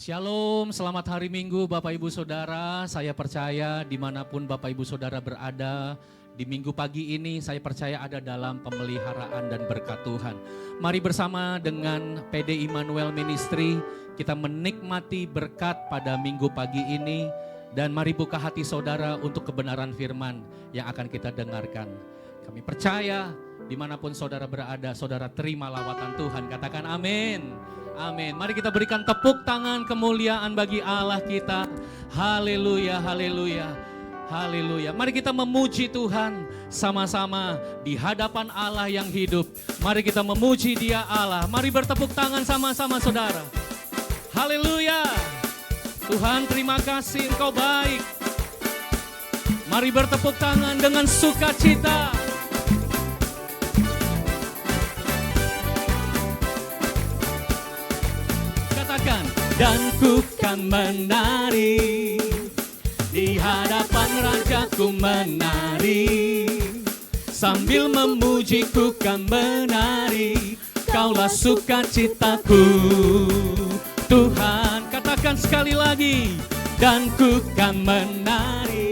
Shalom, selamat hari Minggu Bapak Ibu Saudara. Saya percaya dimanapun Bapak Ibu Saudara berada, di Minggu pagi ini saya percaya ada dalam pemeliharaan dan berkat Tuhan. Mari bersama dengan PD Immanuel Ministry, kita menikmati berkat pada Minggu pagi ini. Dan mari buka hati saudara untuk kebenaran firman yang akan kita dengarkan. Kami percaya dimanapun saudara berada, saudara terima lawatan Tuhan. Katakan amin. Amin. Mari kita berikan tepuk tangan kemuliaan bagi Allah kita. Haleluya, haleluya, haleluya. Mari kita memuji Tuhan sama-sama di hadapan Allah yang hidup. Mari kita memuji Dia Allah. Mari bertepuk tangan sama-sama saudara. Haleluya. Tuhan terima kasih, Engkau baik. Mari bertepuk tangan dengan sukacita. Dan ku kan menari, di hadapan Rajaku menari, sambil memuji ku kan menari, Kaulah sukacitaku. Tuhan, katakan sekali lagi. Dan ku kan menari,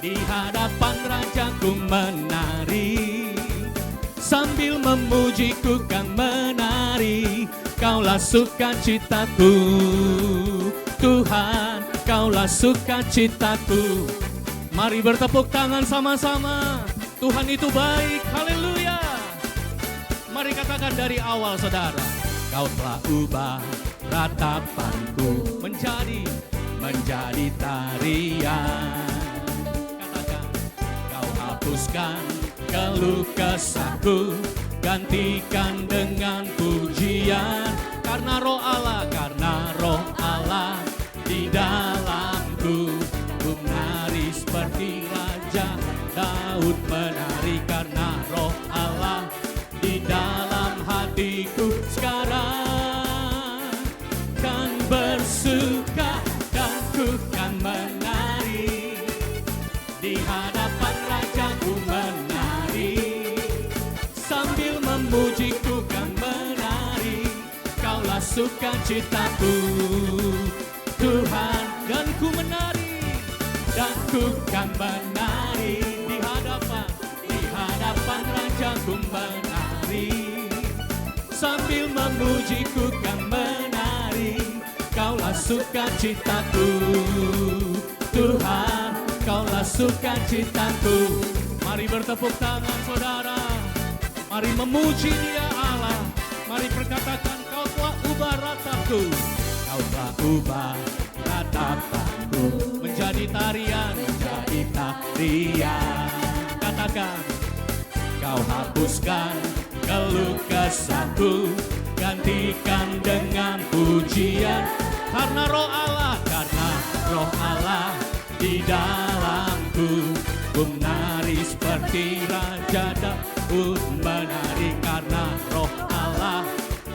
di hadapan Rajaku menari, sambil memuji ku kan menari, Kaulah sukacitaku. Tuhan, Kaulah sukacitaku. Mari bertepuk tangan sama-sama. Tuhan itu baik, haleluya. Mari katakan dari awal saudara. Kau telah ubah ratapanku menjadi tarian. Katakan, Kau hapuskan keluh kesahku, gantikan dengan pujian, karena roh Allah di dalamku. Ku menari seperti Raja Daud menari, karena roh Allah di dalam hatiku. Sekarang kan bersuka dan ku kan menari, di hadapan Rajaku menari, sambil memujiku kan menari, Kaulah sukacitaku. Tuhan, dan ku menari, dan ku kan menari, di hadapan Rajaku menari, sambil memujiku kan menari, Kaulah sukacitaku. Tuhan, Kaulah sukacitaku. Mari bertepuk tangan saudara. Mari memuji Dia Allah. Mari perkatakan, Kau telah ubah rataku. Kau telah ubah ratapanku menjadi tarian, menjadi tarian. Katakan, Kau hapuskan keluh kesahku, gantikan dengan pujian, karena roh Allah di dalamku. Ku menari seperti Raja Daud menari, karena roh Allah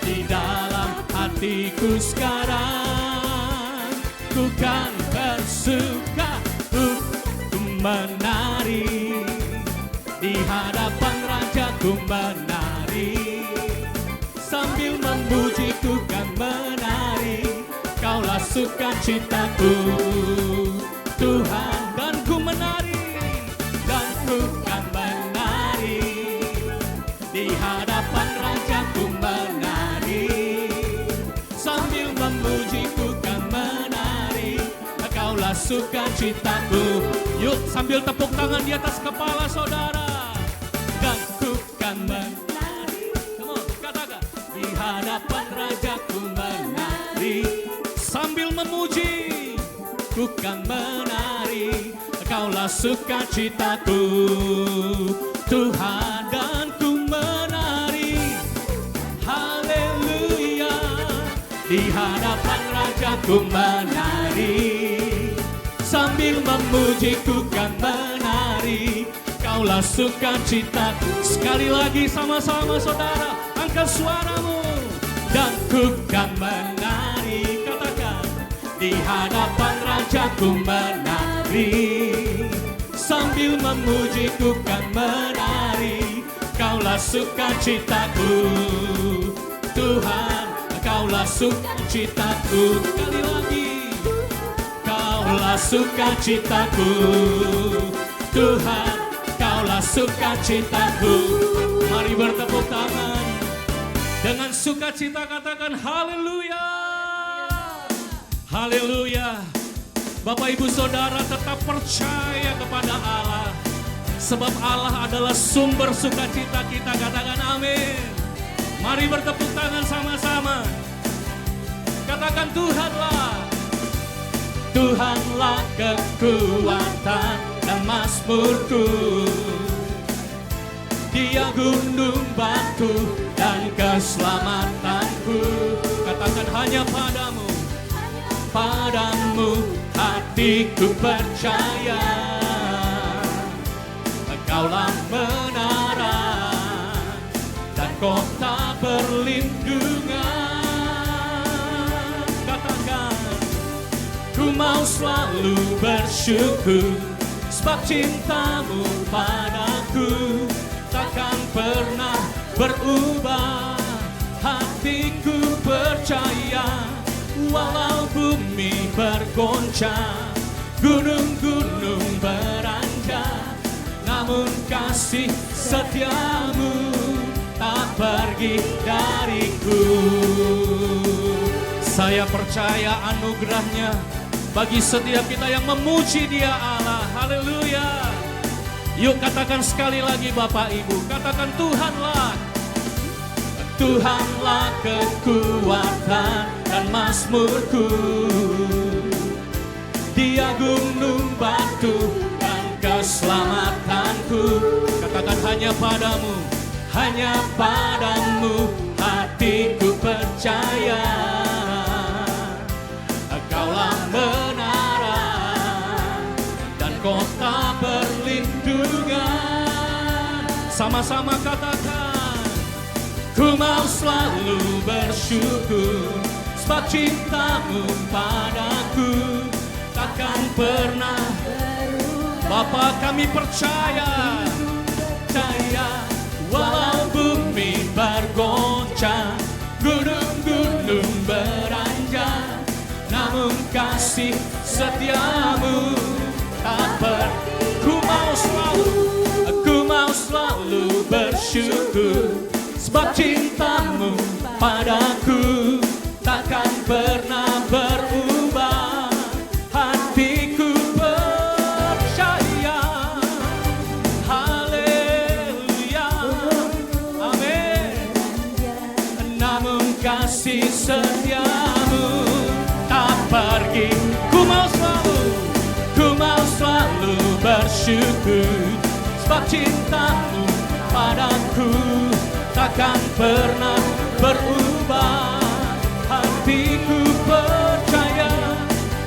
di dalam hatiku. Sekarang ku kan bersuka, ku menari, di hadapan Rajaku menari, sambil memujiku kan menari, Kaulah sukacitaku. Tuhan, dan ku menari, dan ku kan menari, di hadapan Rajaku menari, sambil memujiku kan menari, Kaulah sukacitaku. Yuk sambil tepuk tangan di atas kepala saudara. Dan ku kan menari, come on, katakan, di hadapan Rajaku menari, sambil memuji ku kan menari, Kaulah sukacitaku. Tuhan, dan ku menari, haleluya, di hadapan Rajaku menari, sambil memuji ku kan menari, Kaulah sukacitaku. Sekali lagi sama-sama saudara, angkat suaramu. Dan ku kan menari, katakan, di hadapan Rajaku menari, sambil memujiku kan menari, Kaulah sukacitaku. Tuhan, Kau Kaulah sukacitaku. Sekali lagi. Kaulah sukacitaku. Tuhan, Kaulah sukacitaku. Mari bertepuk tangan. Dengan sukacita katakan haleluya. Haleluya. Bapak Ibu Saudara tetap percaya kepada Allah. Sebab Allah adalah sumber sukacita kita. Katakan amin. Mari bertepuk tangan sama-sama. Katakan Tuhanlah. Tuhanlah kekuatan dan mazmurku. Dia gunung batu dan keselamatanku. Katakan hanya padamu. Padamu hatiku percaya. Engkaulah menara dan kota perlindungan. Katakan, ku mau selalu bersyukur, sebab cintamu padaku takkan pernah berubah. Hatiku percaya, walau bumi bergoncang, gunung-gunung beranjak, namun kasih setiamu tak pergi dariku. Saya percaya anugerahnya bagi setiap kita yang memuji Dia Allah. Haleluya. Yuk katakan sekali lagi Bapak Ibu. Katakan Tuhanlah. Tuhanlah kekuatan dan mazmurku. Dia gunung batu dan keselamatanku. Katakan hanya padamu. Hanya padamu hatiku percaya. Engkaulah menara dan kota perlindungan. Sama-sama katakan, ku mau selalu bersyukur, sebab cintamu padaku takkan pernah berubah. Bapa, kami percaya, walau bumi bergoncang, gunung-gunung beranjak, namun kasih setiamu tak pergi. Ku mau selalu bersyukur, sebab cintamu padaku takkan pernah berubah. Hatiku percaya. Haleluya. Amin. Namun kasih setiamu tak pergi. Ku mau selalu bersyukur, sebab cintamu padaku takkan pernah berubah. Hatiku percaya,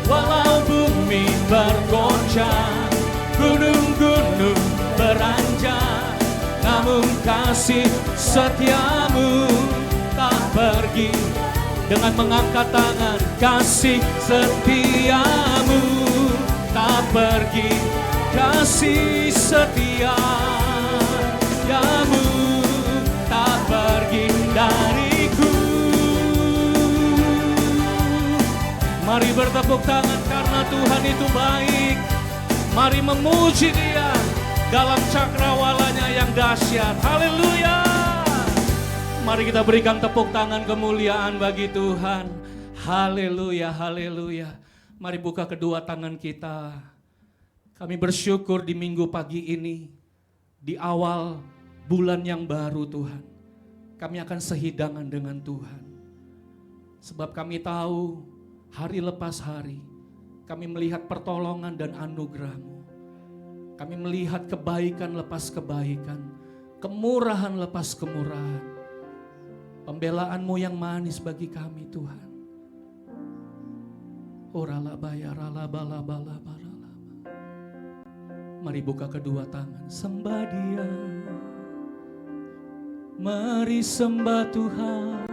walau bumi bergoncang, gunung-gunung beranjak, namun kasih setiamu tak pergi. Dengan mengangkat tangan, kasih setiamu tak pergi, kasih setiamu tak pergi dariku. Mari bertepuk tangan karena Tuhan itu baik. Mari memuji Dia dalam cakrawalanya yang dahsyat. Haleluya. Mari kita berikan tepuk tangan kemuliaan bagi Tuhan. Haleluya, haleluya. Mari buka kedua tangan kita. Kami bersyukur di minggu pagi ini, di awal bulan yang baru Tuhan. Kami akan sehidangan dengan Tuhan. Sebab kami tahu hari lepas hari, kami melihat pertolongan dan anugerah-Mu. Kami melihat kebaikan lepas kebaikan, kemurahan lepas kemurahan. Pembelaan-Mu yang manis bagi kami Tuhan. Mari buka kedua tangan, sembah Dia. Mari sembah Tuhan.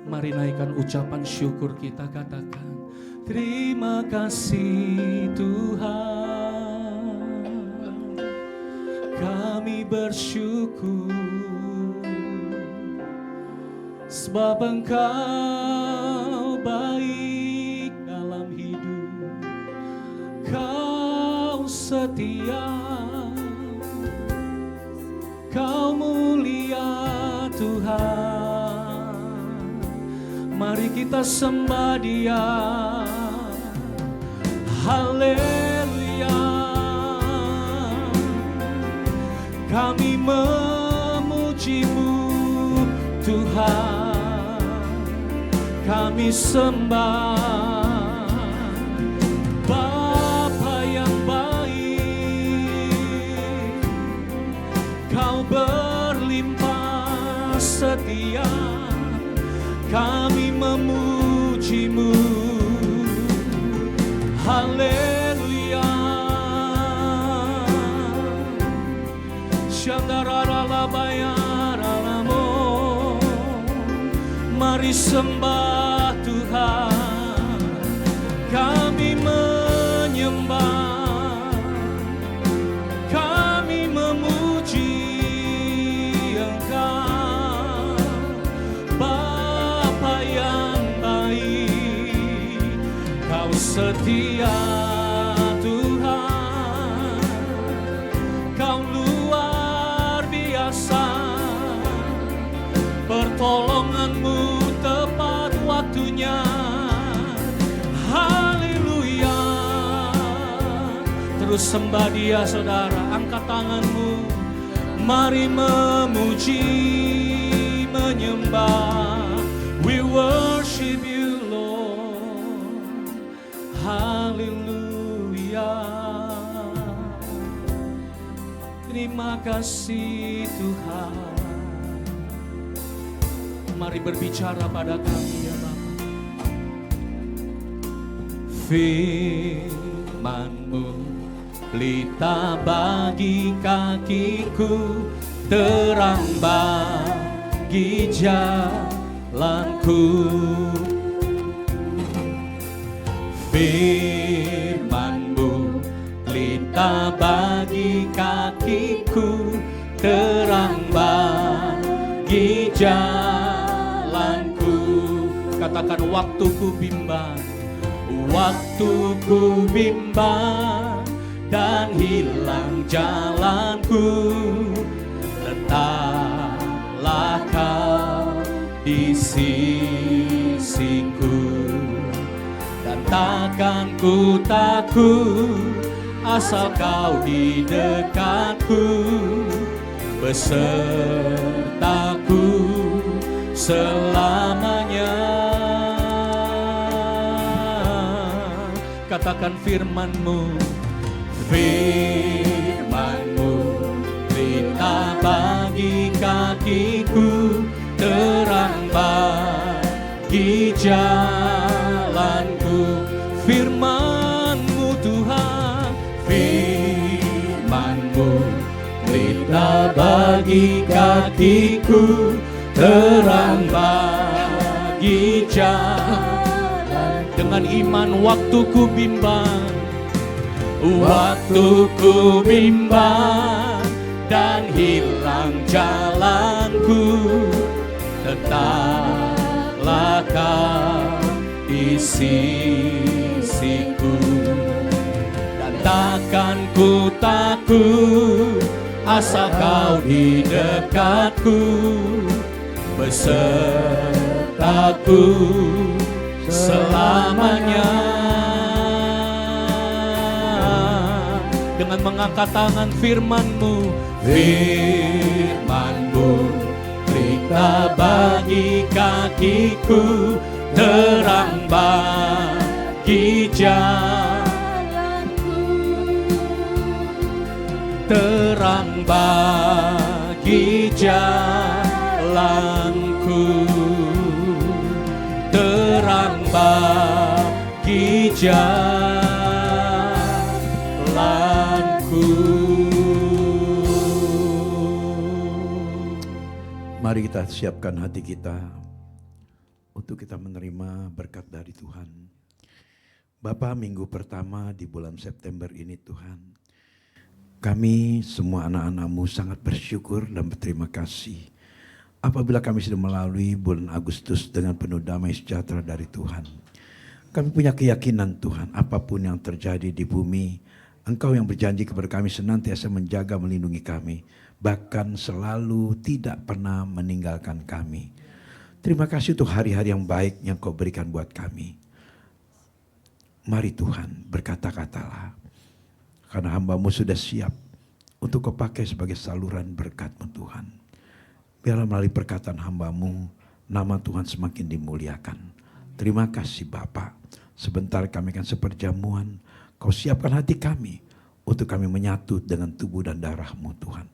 Mari naikkan ucapan syukur kita, katakan terima kasih Tuhan. Kami bersyukur sebab Engkau baik dalam hidup, Kau setia, Kau mulia Tuhan. Mari kita sembah Dia. Haleluya. Kami memuji-Mu Tuhan, kami sembah Bapa yang baik, Kau berlimpah setia, kami memuji-Mu. Haleluya. Shandararalabayaralamo. Mari sembah Tuhan, kami menyembah, kami memuji Engkau, Bapa yang baik, Kau setia Tuhan, Kau luar biasa, pertolongan-Mu tepat waktunya. Haleluya. Terus sembah Dia saudara, angkat tanganmu, mari memuji, menyembah. We worship You Lord. Haleluya. Terima kasih Tuhan. Mari berbicara pada kami ya Bapa. Firman-Mu pelita bagi kakiku, terang bagi jalanku. Firman-Mu pelita bagi kakiku, terang bagi jalanku. Katakan waktuku bimbang, waktuku bimbang dan hilang jalanku. Tetaplah Kau di sisiku, dan takkan ku takut asal Kau di dekatku, besertaku selamanya. Katakan firman-Mu, firman-Mu pelita bagi kakiku, terang bagi jalanku. Firman-Mu Tuhan, firman-Mu pelita bagi kakiku, terang bagi jalanku. Dengan iman waktuku bimbang, waktuku bimbang dan hilang jalanku. Tetaplah Kau di sisiku, dan takkan ku takut asal Kau di dekatku, besertaku selamanya. Dengan mengangkat tangan, firman-Mu, firman-Mu pelita bagi kakiku, terang bagi jalanku. Terang bagi jalanku, terang bagi jalanku. Mari kita siapkan hati kita untuk kita menerima berkat dari Tuhan. Bapa, minggu pertama di bulan September ini Tuhan, kami semua anak-anak-Mu sangat bersyukur dan berterima kasih apabila kami sudah melalui bulan Agustus dengan penuh damai sejahtera dari Tuhan. Kami punya keyakinan Tuhan, apapun yang terjadi di bumi, Engkau yang berjanji kepada kami senantiasa menjaga melindungi kami, bahkan selalu tidak pernah meninggalkan kami. Terima kasih untuk hari-hari yang baik yang Kau berikan buat kami. Mari Tuhan, berkata-katalah, karena hamba-Mu sudah siap untuk Kau pakai sebagai saluran berkat-Mu Tuhan. Biarlah melalui perkataan hamba-Mu, nama Tuhan semakin dimuliakan. Terima kasih Bapa. Sebentar kami akan seperjamuan, Kau siapkan hati kami untuk kami menyatu dengan tubuh dan darah-Mu Tuhan.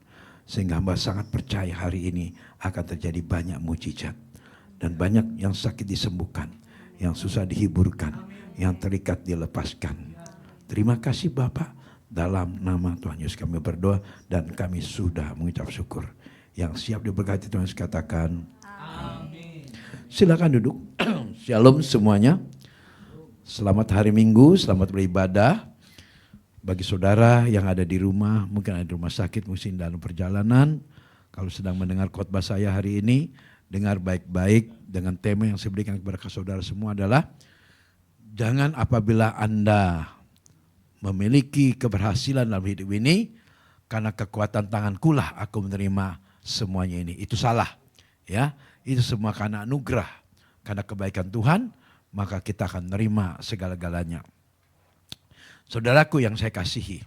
Sehingga hamba sangat percaya hari ini akan terjadi banyak mujizat. Dan banyak yang sakit disembuhkan, yang susah dihiburkan, yang terikat dilepaskan. Terima kasih Bapa. Dalam nama Tuhan Yesus kami berdoa dan kami sudah mengucap syukur. Yang siap diberkati Tuhan Yesus katakan amin. Silakan duduk. Shalom semuanya. Selamat hari Minggu, selamat beribadah. Bagi saudara yang ada di rumah, mungkin ada di rumah sakit, mungkin dalam perjalanan. Kalau sedang mendengar khotbah saya hari ini, dengar baik-baik dengan tema yang saya berikan kepada saudara semua adalah jangan apabila Anda memiliki keberhasilan dalam hidup ini, karena kekuatan tangankulah aku menerima semuanya ini. Itu salah, ya. Itu semua karena anugerah, karena kebaikan Tuhan, maka kita akan menerima segala-galanya. Saudaraku yang saya kasihi,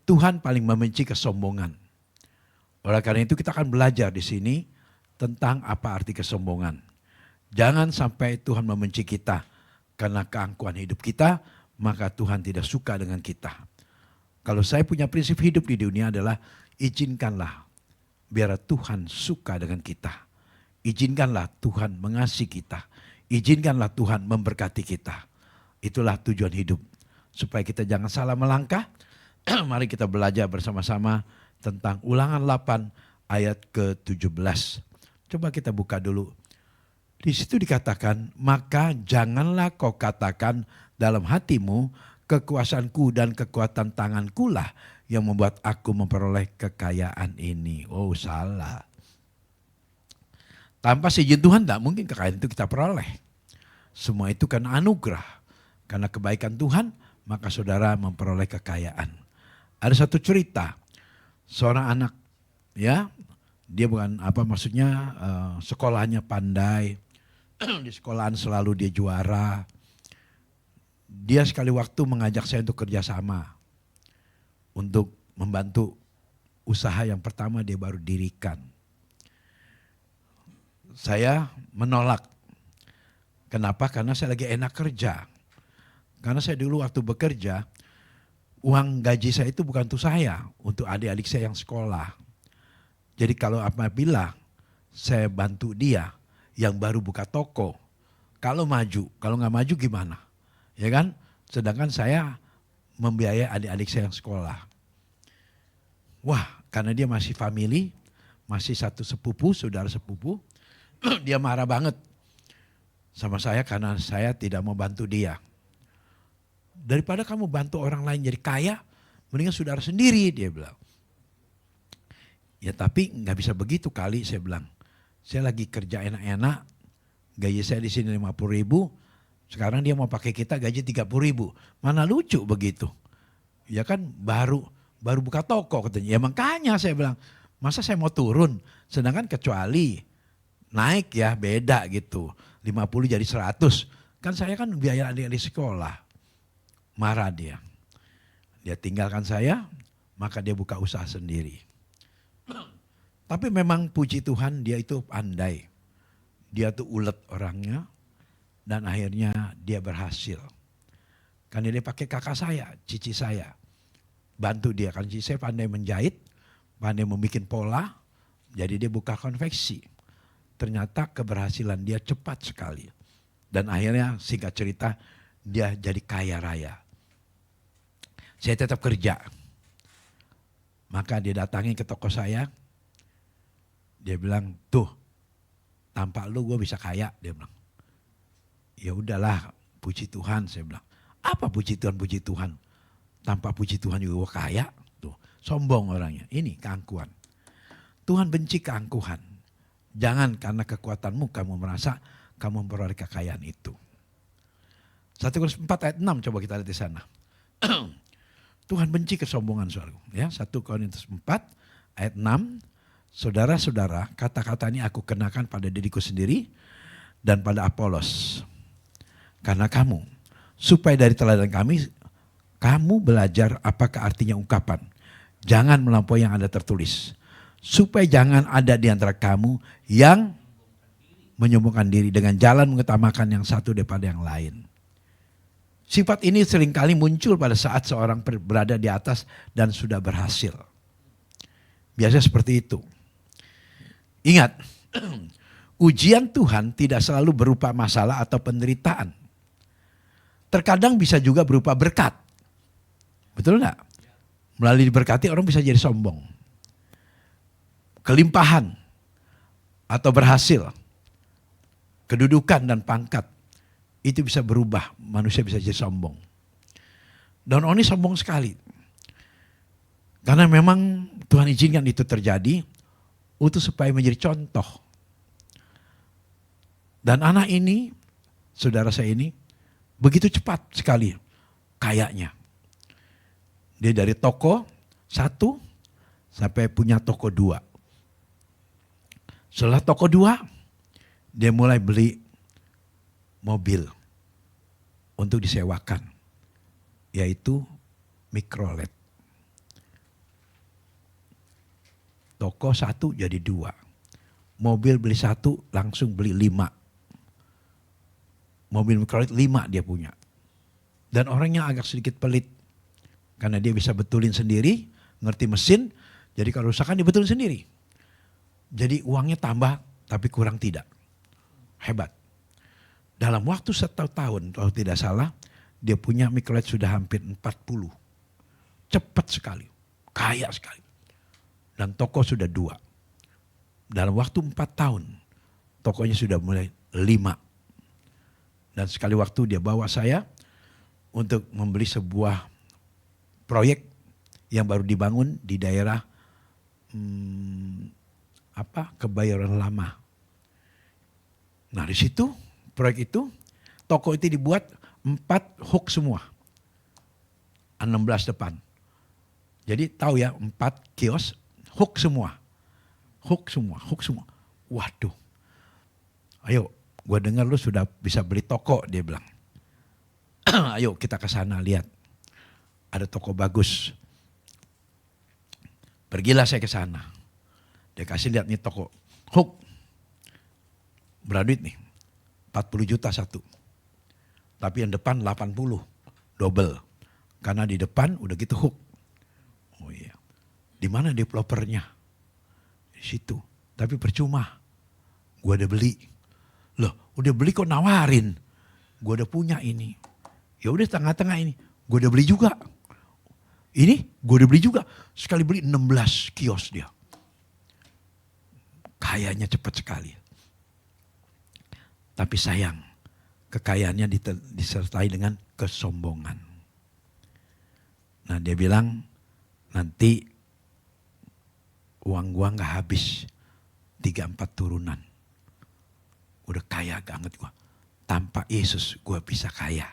Tuhan paling membenci kesombongan. Oleh karena itu kita akan belajar di sini tentang apa arti kesombongan. Jangan sampai Tuhan membenci kita karena keangkuhan hidup kita, maka Tuhan tidak suka dengan kita. Kalau saya punya prinsip hidup di dunia adalah izinkanlah biar Tuhan suka dengan kita. Izinkanlah Tuhan mengasihi kita. Izinkanlah Tuhan memberkati kita. Itulah tujuan hidup. Supaya kita jangan salah melangkah, mari kita belajar bersama-sama tentang Ulangan 8 ayat ke-17. Coba kita buka dulu. Di situ dikatakan, maka janganlah kau katakan dalam hatimu, kekuasaanku dan kekuatan tangankulah yang membuat aku memperoleh kekayaan ini. Oh salah. Tanpa seizin Tuhan tidak mungkin kekayaan itu kita peroleh. Semua itu karena anugerah. Karena kebaikan Tuhan, maka saudara memperoleh kekayaan. Ada satu cerita, seorang anak, ya, dia bukan apa maksudnya sekolahnya pandai, di sekolahan selalu dia juara. Dia sekali waktu mengajak saya untuk kerjasama, untuk membantu usaha yang pertama dia baru dirikan. Saya menolak. Kenapa? Karena saya lagi enak kerja. Karena saya dulu waktu bekerja, uang gaji saya itu bukan untuk saya, untuk adik-adik saya yang sekolah. Jadi kalau apabila saya bantu dia yang baru buka toko, kalau maju, kalau nggak maju gimana? Ya kan? Sedangkan saya membiayai adik-adik saya yang sekolah. Wah, karena dia masih family, masih satu sepupu, saudara sepupu, dia marah banget sama saya karena saya tidak mau bantu dia. Daripada kamu bantu orang lain jadi kaya, mendingan saudara sendiri, dia bilang. Ya tapi nggak bisa begitu kali, saya bilang. Saya lagi kerja enak-enak, gaji saya di sini 50.000, sekarang dia mau pakai kita gaji 30.000. Mana lucu begitu? Ya kan baru buka toko katanya. Ya makanya saya bilang, masa saya mau turun? Sedangkan kecuali naik ya beda gitu. 50 jadi 100. Kan saya kan biaya adik-adik sekolah. Marah dia. Dia tinggalkan saya, maka dia buka usaha sendiri. Tapi memang puji Tuhan dia itu pandai. Dia tuh ulet orangnya dan akhirnya dia berhasil. Karena dia pakai kakak saya, cici saya. Bantu dia, kan cici saya pandai menjahit, pandai membuat pola, jadi dia buka konveksi. Ternyata keberhasilan dia cepat sekali. Dan akhirnya singkat cerita dia jadi kaya raya. Saya tetap kerja. Maka dia datangin ke toko saya. Dia bilang, tuh tanpa lu gue bisa kaya. Dia bilang, ya udahlah puji Tuhan. Saya bilang, apa puji Tuhan, puji Tuhan. Tanpa puji Tuhan juga gue kaya. Tuh, sombong orangnya. Ini keangkuhan. Tuhan benci keangkuhan. Jangan karena kekuatanmu kamu merasa kamu memperoleh kekayaan itu. 1 Korintus 4 ayat 6 coba kita lihat di sana. Tuhan benci kesombongan, saudara. Ya, 1 Korintus 4 ayat 6. Saudara-saudara, kata-kata ini aku kenakan pada diriku sendiri dan pada Apolos. Karena kamu, supaya dari teladan kami, kamu belajar apakah artinya ungkapan. Jangan melampaui yang ada tertulis. Supaya jangan ada di antara kamu yang menyombongkan diri dengan jalan mengutamakan yang satu daripada yang lain. Sifat ini seringkali muncul pada saat seorang berada di atas dan sudah berhasil. Biasanya seperti itu. Ingat, ujian Tuhan tidak selalu berupa masalah atau penderitaan. Terkadang bisa juga berupa berkat. Betul enggak? Melalui diberkati orang bisa jadi sombong. Kelimpahan atau berhasil. Kedudukan dan pangkat. Itu bisa berubah, manusia bisa jadi sombong. Dan orang ini sombong sekali. Karena memang Tuhan izinkan itu terjadi untuk supaya menjadi contoh. Dan anak ini, saudara saya ini, begitu cepat sekali kayaknya. Dia dari toko 1 sampai punya toko 2. Setelah toko 2, dia mulai beli mobil untuk disewakan, yaitu Mikrolet. Toko 1 jadi 2. Mobil beli 1 langsung beli 5. Mobil Mikrolet 5 dia punya. Dan orangnya agak sedikit pelit. Karena dia bisa betulin sendiri, ngerti mesin. Jadi kalau rusakan dia betulin sendiri. Jadi uangnya tambah tapi kurang tidak. Hebat. Dalam waktu 1 tahun kalau tidak salah, dia punya Mikrolet sudah hampir 40. Cepat sekali. Kaya sekali. Dan toko sudah 2. Dalam waktu 4 tahun, tokonya sudah mulai 5. Dan sekali waktu dia bawa saya untuk membeli sebuah proyek yang baru dibangun di daerah Kebayoran Lama. Nah di situ, proyek itu, toko itu dibuat 4 hook semua. 16 depan. Jadi tahu ya 4 kios, hook semua. Hook semua. Waduh. Ayo, gue dengar lu sudah bisa beli toko, dia bilang. Ayo kita ke sana lihat. Ada toko bagus. Pergilah saya ke sana. Dia kasih lihat nih toko. Hook. Berapa duit nih? 40 juta satu. Tapi yang depan 80. Double. Karena di depan udah gitu hook. Oh iya. Di mana developernya? Di situ. Tapi percuma. Gue udah beli. Loh, udah beli kok nawarin. Gue udah punya ini. Ya udah tengah-tengah ini. Gue udah beli juga. Ini gue udah beli juga. Sekali beli 16 kios dia. Kayanya cepat sekali. Tapi sayang, kekayaannya disertai dengan kesombongan. Nah dia bilang, nanti uang gua gak habis. 3-4 turunan. Udah kaya banget gua. Tanpa Yesus gua bisa kaya.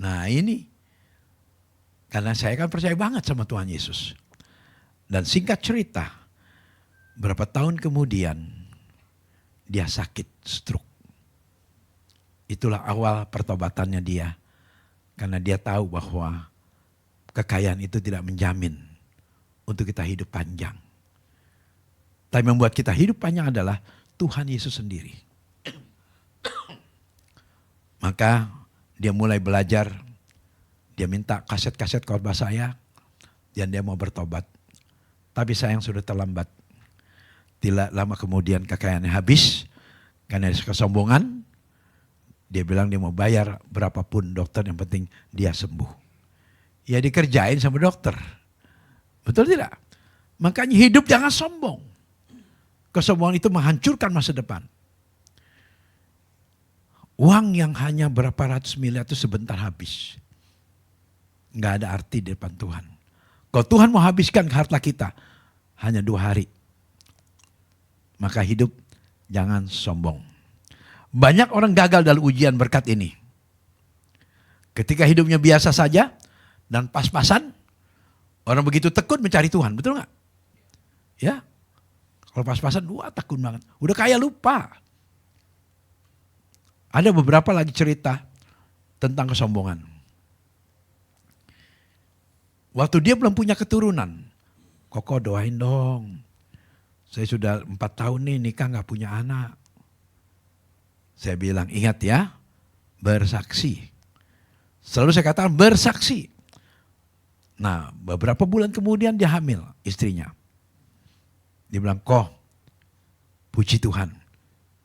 Nah ini, karena saya kan percaya banget sama Tuhan Yesus. Dan singkat cerita, berapa tahun kemudian dia sakit stroke. Itulah awal pertobatannya dia. Karena dia tahu bahwa kekayaan itu tidak menjamin untuk kita hidup panjang. Tapi yang membuat kita hidup panjang adalah Tuhan Yesus sendiri. Maka dia mulai belajar. Dia minta kaset-kaset khotbah saya. Dan dia mau bertobat. Tapi sayang sudah terlambat. Tidak lama kemudian kekayaannya habis. Karena kesombongan. Dia bilang dia mau bayar berapapun dokter, yang penting dia sembuh. Ya dikerjain sama dokter. Betul tidak? Makanya hidup jangan sombong. Kesombongan itu menghancurkan masa depan. Uang yang hanya berapa ratus miliar itu sebentar habis. Nggak ada arti di depan Tuhan. Kalau Tuhan mau habiskan harta kita, hanya 2 hari. Maka hidup jangan sombong. Banyak orang gagal dalam ujian berkat ini. Ketika hidupnya biasa saja dan pas-pasan, orang begitu tekun mencari Tuhan, betul nggak? Ya, kalau pas-pasan, wah tekun banget. Udah kaya lupa. Ada beberapa lagi cerita tentang kesombongan. Waktu dia belum punya keturunan, Koko doain dong. Saya sudah 4 tahun nih nikah gak punya anak. Saya bilang, ingat ya, bersaksi. Selalu saya katakan bersaksi. Nah, beberapa bulan kemudian dia hamil, istrinya. Dia bilang, kok, puji Tuhan,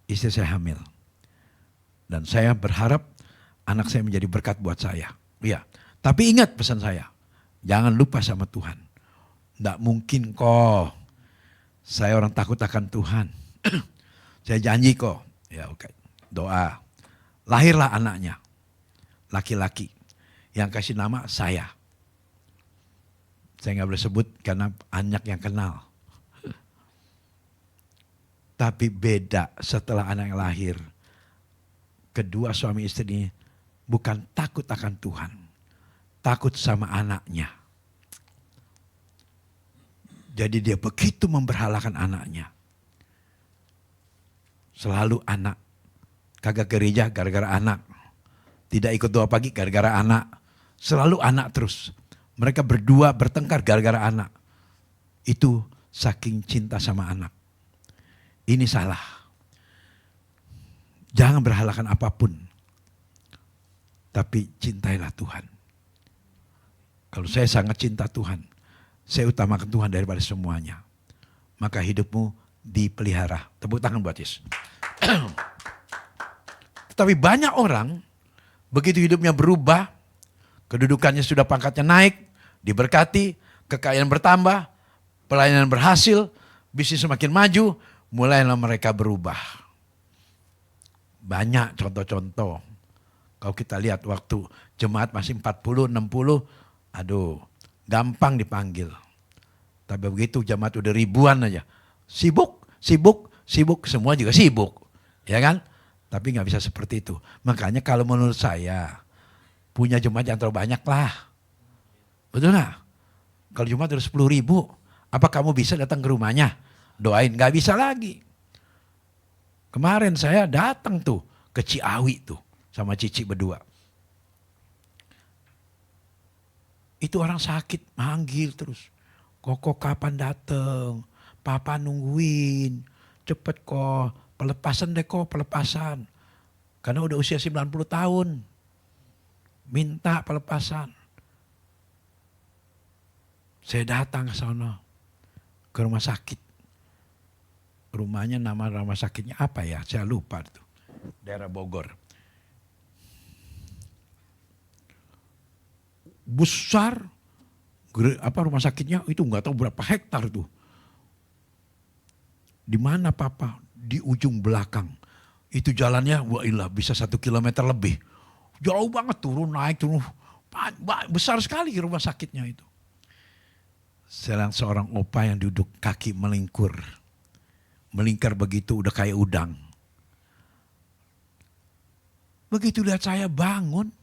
istri saya hamil. Dan saya berharap anak saya menjadi berkat buat saya. Iya, tapi ingat pesan saya, jangan lupa sama Tuhan. Tidak mungkin kok, saya orang takut akan Tuhan. Saya janji kok, ya oke, doa. Lahirlah anaknya, laki-laki, yang kasih nama saya. Saya nggak boleh sebut karena anak yang kenal. Tapi beda setelah anak yang lahir. Kedua suami istri ini bukan takut akan Tuhan. Takut sama anaknya. Jadi dia begitu memberhalakan anaknya. Selalu anak. Kagak gereja gara-gara anak. Tidak ikut doa pagi gara-gara anak. Selalu anak terus. Mereka berdua bertengkar gara-gara anak. Itu saking cinta sama anak. Ini salah. Jangan berhalakan apapun. Tapi cintailah Tuhan. Kalau saya sangat cinta Tuhan, saya utamakan Tuhan daripada semuanya. Maka hidupmu dipelihara. Tepuk tangan buat Yesus. Tetapi banyak orang, begitu hidupnya berubah, kedudukannya sudah pangkatnya naik, diberkati, kekayaan bertambah, pelayanan berhasil, bisnis semakin maju, mulailah mereka berubah. Banyak contoh-contoh. Kalau kita lihat waktu jemaat masih 40, 60, aduh gampang dipanggil. Tapi begitu jemaat udah ribuan aja. Sibuk, semua juga sibuk. Ya kan? Tapi gak bisa seperti itu. Makanya kalau menurut saya, punya jemaat yang terlalu banyak lah. Betul gak? Kalau jemaat udah 10.000, apa kamu bisa datang ke rumahnya? Doain, gak bisa lagi. Kemarin saya datang tuh ke Ciawi tuh sama Cici berdua. Itu orang sakit manggil terus. Koko kapan dateng? Papa nungguin. Cepet kok. Pelepasan deh kok, pelepasan. Karena udah usia 90 tahun. Minta pelepasan. Saya datang ke sana. Ke rumah sakit. Rumahnya nama rumah sakitnya apa ya? Saya lupa itu. Daerah Bogor. Besar. Rumah sakitnya itu nggak tahu berapa hektar tuh. Di mana papa? Di ujung belakang. Itu jalannya wah ilah bisa 1 kilometer lebih. Jauh banget turun naik turun. Besar sekali rumah sakitnya itu. Sedang seorang opa yang duduk kaki melingkar begitu udah kayak udang. Begitu lihat saya bangun.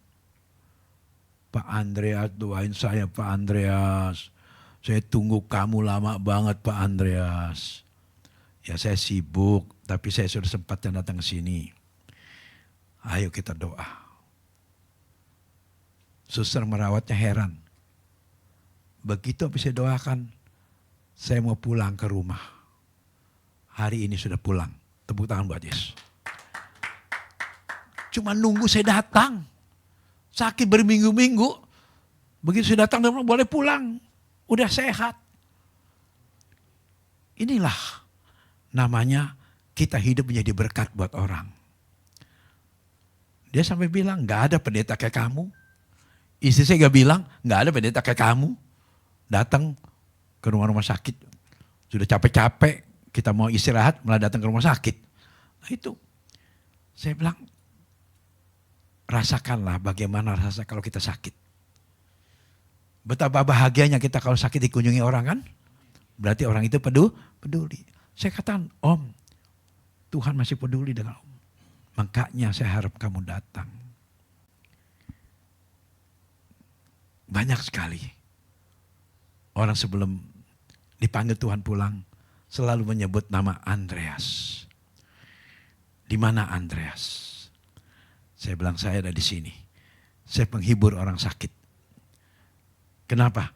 Pak Andreas doain saya Pak Andreas. Saya tunggu kamu lama banget Pak Andreas. Ya saya sibuk tapi saya sudah sempatnya datang ke sini. Ayo kita doa. Suster merawatnya heran. Begitu habis saya doakan, saya mau pulang ke rumah. Hari ini sudah pulang. Tepuk tangan buat Yesus. Cuma nunggu saya datang. Sakit berminggu-minggu. Begitu saya datang, dia bilang boleh pulang. Udah sehat. Inilah namanya kita hidup menjadi berkat buat orang. Dia sampai bilang, gak ada pendeta kayak kamu. Istri saya gak bilang, gak ada pendeta kayak kamu. Datang ke rumah-rumah sakit. Sudah capek-capek. Kita mau istirahat malah datang ke rumah sakit. Nah itu. Saya bilang, rasakanlah bagaimana rasa kalau kita sakit. Betapa bahagianya kita kalau sakit dikunjungi orang kan. Berarti orang itu peduli. Saya katakan, Om, Tuhan masih peduli dengan kamu. Makanya saya harap kamu datang. Banyak sekali orang sebelum dipanggil Tuhan pulang selalu menyebut nama Andreas. Di mana Andreas? Saya bilang saya ada di sini. Saya penghibur orang sakit. Kenapa?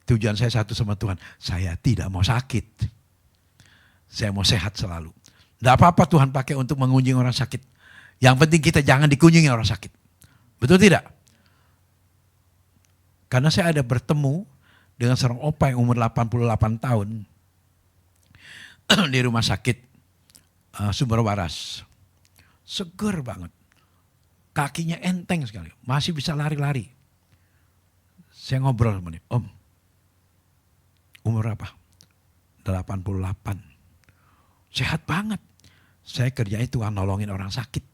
Tujuan saya satu sama Tuhan. Saya tidak mau sakit. Saya mau sehat selalu. Tidak apa-apa Tuhan pakai untuk mengunjungi orang sakit. Yang penting kita jangan dikunjungi orang sakit. Betul tidak? Karena saya ada bertemu dengan seorang opa yang umur 88 tahun di rumah sakit Sumber Waras. Seger banget. Kakinya enteng sekali. Masih bisa lari-lari. Saya ngobrol sama dia. Om, umur apa? 88. Sehat banget. Saya kerjanya Tuhan nolongin orang sakit.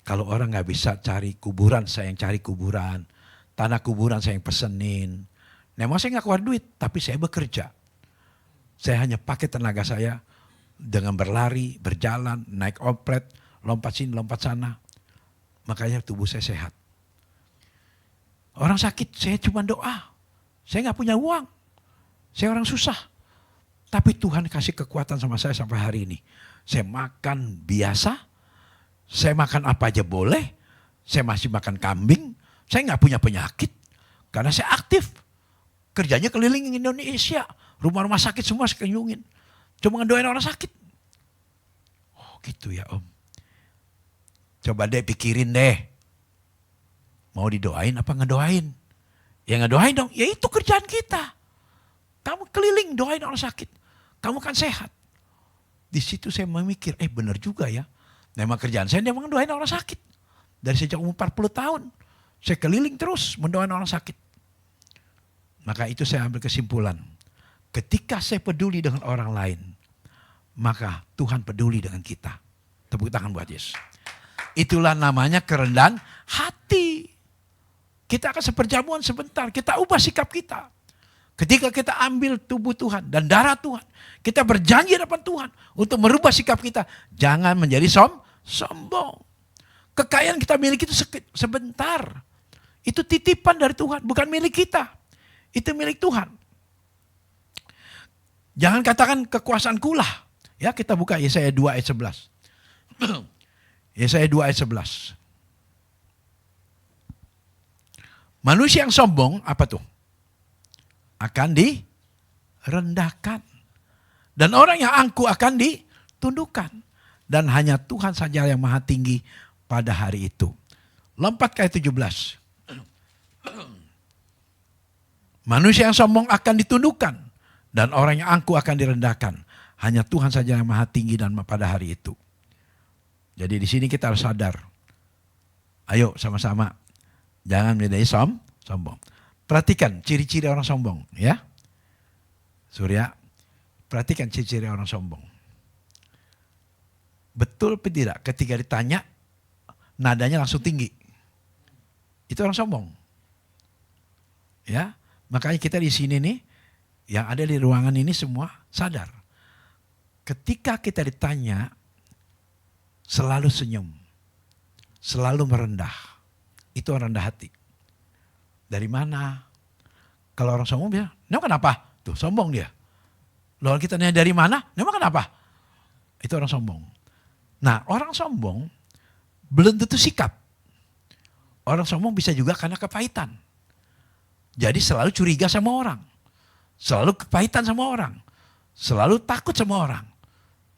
Kalau orang gak bisa cari kuburan, saya yang cari kuburan. Tanah kuburan saya yang pesenin. Memang saya gak keluar duit, tapi saya bekerja. Saya hanya pakai tenaga saya dengan berlari, berjalan, naik oplet, lompat sini, lompat sana. Makanya tubuh saya sehat. Orang sakit, saya cuma doa. Saya gak punya uang. Saya orang susah. Tapi Tuhan kasih kekuatan sama saya sampai hari ini. Saya makan biasa. Saya makan apa aja boleh. Saya masih makan kambing. Saya gak punya penyakit. Karena saya aktif. Kerjanya keliling Indonesia. Rumah-rumah sakit semua saya kunjungin. Cuma ngedoain orang sakit. Oh gitu ya Om. Coba deh pikirin deh. Mau didoain apa ngedoain? Ya ngedoain dong. Ya itu kerjaan kita. Kamu keliling doain orang sakit. Kamu kan sehat. Di situ saya memikir, benar juga ya. Memang kerjaan saya memang doain orang sakit. Dari sejak umur 40 tahun. Saya keliling terus mendoain orang sakit. Maka itu saya ambil kesimpulan. Ketika saya peduli dengan orang lain, maka Tuhan peduli dengan kita. Tepuk tangan buat Yesus. Itulah namanya kerendahan hati. Kita akan seperjamuan sebentar, kita ubah sikap kita. Ketika kita ambil tubuh Tuhan dan darah Tuhan, kita berjanji depan Tuhan untuk merubah sikap kita. Jangan menjadi sombong. Kekayaan kita miliki itu sebentar. Itu titipan dari Tuhan, bukan milik kita. Itu milik Tuhan. Jangan katakan kekuasaanku lah. Ya, kita buka Yesaya 2 ayat 11. Yesaya 2 ayat 11. Manusia yang sombong apa tuh? Akan direndahkan. Dan orang yang angkuh akan ditundukkan. Dan hanya Tuhan saja yang maha tinggi pada hari itu. Lompat ke ayat 17. Manusia yang sombong akan ditundukkan. Dan orang yang angkuh akan direndahkan. Hanya Tuhan saja yang maha tinggi dan pada hari itu. Jadi di sini kita harus sadar. Ayo sama-sama. Jangan menjadi sombong. Perhatikan ciri-ciri orang sombong. Ya, Surya, perhatikan ciri-ciri orang sombong. Betul atau tidak ketika ditanya, nadanya langsung tinggi. Itu orang sombong. Ya, makanya kita di sini nih, yang ada di ruangan ini semua sadar. Ketika kita ditanya, selalu senyum. Selalu merendah. Itu orang rendah hati. Dari mana? Kalau orang sombong bilang, "Memang kenapa?" Tuh sombong dia. Lalu kita nanya dari mana? "Memang kenapa?" Itu orang sombong. Nah, orang sombong belum tentu sikap. Orang sombong bisa juga karena kepahitan. Jadi selalu curiga sama orang. Selalu kepahitan sama orang. Selalu takut sama orang.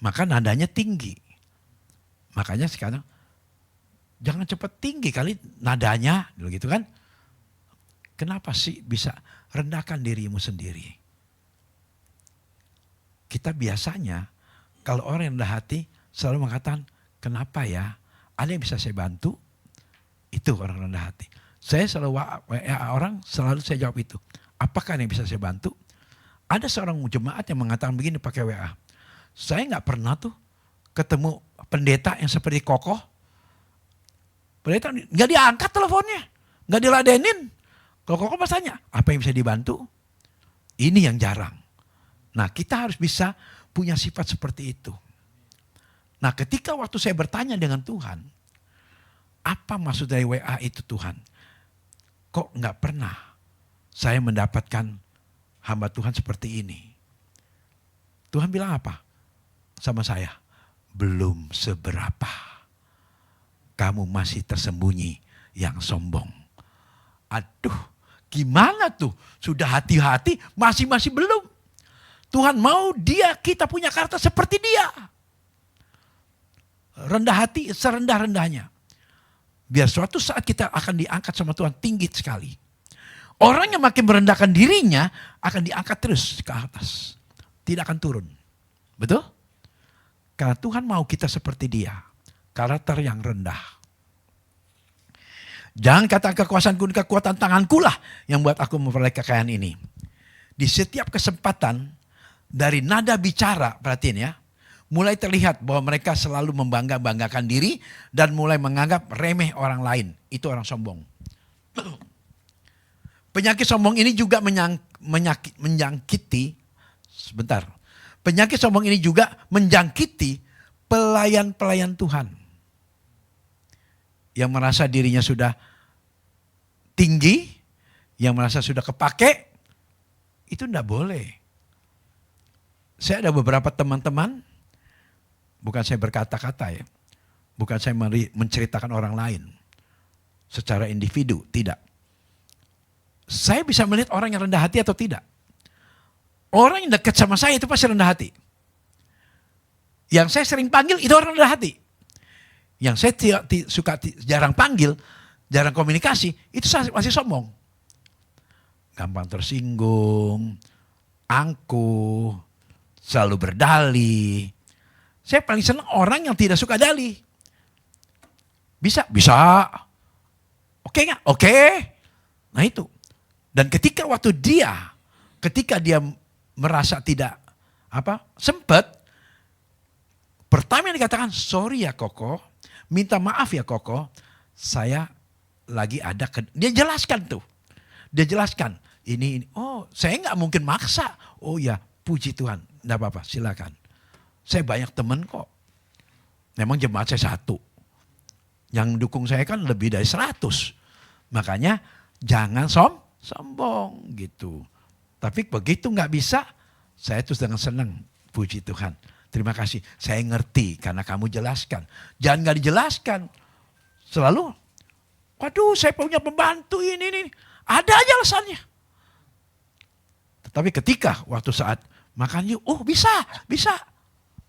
Maka nadanya tinggi. Makanya sekarang jangan cepat tinggi kali nadanya, gitu kan. Kenapa sih bisa rendahkan dirimu sendiri? Kita biasanya kalau orang yang rendah hati selalu mengatakan, kenapa ya? Ada yang bisa saya bantu? Itu orang rendah hati. Saya selalu orang selalu saya jawab itu. Apakah yang bisa saya bantu? Ada seorang jemaat yang mengatakan begini pakai WA. Saya nggak pernah tuh ketemu pendeta yang seperti Kokoh. Pendeta nggak diangkat teleponnya, nggak diladenin. Kalau Kokoh pas tanya, apa yang bisa dibantu? Ini yang jarang. Nah, kita harus bisa punya sifat seperti itu. Nah ketika waktu saya bertanya dengan Tuhan, apa maksud dari WA itu Tuhan? Kok nggak pernah saya mendapatkan hamba Tuhan seperti ini? Tuhan bilang apa sama saya? Belum seberapa. Kamu masih tersembunyi yang sombong. Aduh, gimana tuh? Sudah hati-hati, masih belum. Tuhan mau kita punya karakter seperti dia. Rendah hati, serendah-rendahnya. Biar suatu saat kita akan diangkat sama Tuhan tinggi sekali. Orang yang makin merendahkan dirinya akan diangkat terus ke atas. Tidak akan turun. Betul? Karena Tuhan mau kita seperti dia. Karakter yang rendah. Jangan kata kekuasaanku, kekuatan tanganku lah yang buat aku memperoleh kekayaan ini. Di setiap kesempatan dari nada bicara, perhatiin ya. Mulai terlihat bahwa mereka selalu membanggakan diri dan mulai menganggap remeh orang lain. Itu orang sombong. Penyakit sombong ini juga menjangkiti, sebentar. Penyakit sombong ini juga menjangkiti pelayan-pelayan Tuhan. Yang merasa dirinya sudah tinggi, yang merasa sudah kepake, itu enggak boleh. Saya ada beberapa teman-teman, bukan saya berkata-kata ya, bukan saya menceritakan orang lain secara individu, tidak. Saya bisa melihat orang yang rendah hati atau tidak. Orang yang dekat sama saya itu pasti rendah hati. Yang saya sering panggil itu orang rendah hati. Yang saya jarang panggil, jarang komunikasi, itu masih sombong. Gampang tersinggung, angkuh, selalu berdalih. Saya paling senang orang yang tidak suka dalih. Bisa. Oke nggak? Oke. Nah itu. Dan ketika dia merasa tidak sempat, pertama yang dikatakan, sorry ya Koko, minta maaf ya Koko, saya lagi ada, dia jelaskan tuh. Dia jelaskan, ini. Oh saya nggak mungkin maksa. Oh ya puji Tuhan, enggak apa-apa silakan. Saya banyak teman kok. Memang jemaat saya satu. Yang dukung saya kan lebih dari 100. Makanya jangan sombong gitu. Tapi begitu nggak bisa, saya terus dengan senang puji Tuhan. Terima kasih, saya ngerti karena kamu jelaskan. Jangan nggak dijelaskan. Selalu, waduh saya punya pembantu ini. Ada aja alasannya. Tetapi ketika waktu saat makan yuk, oh bisa.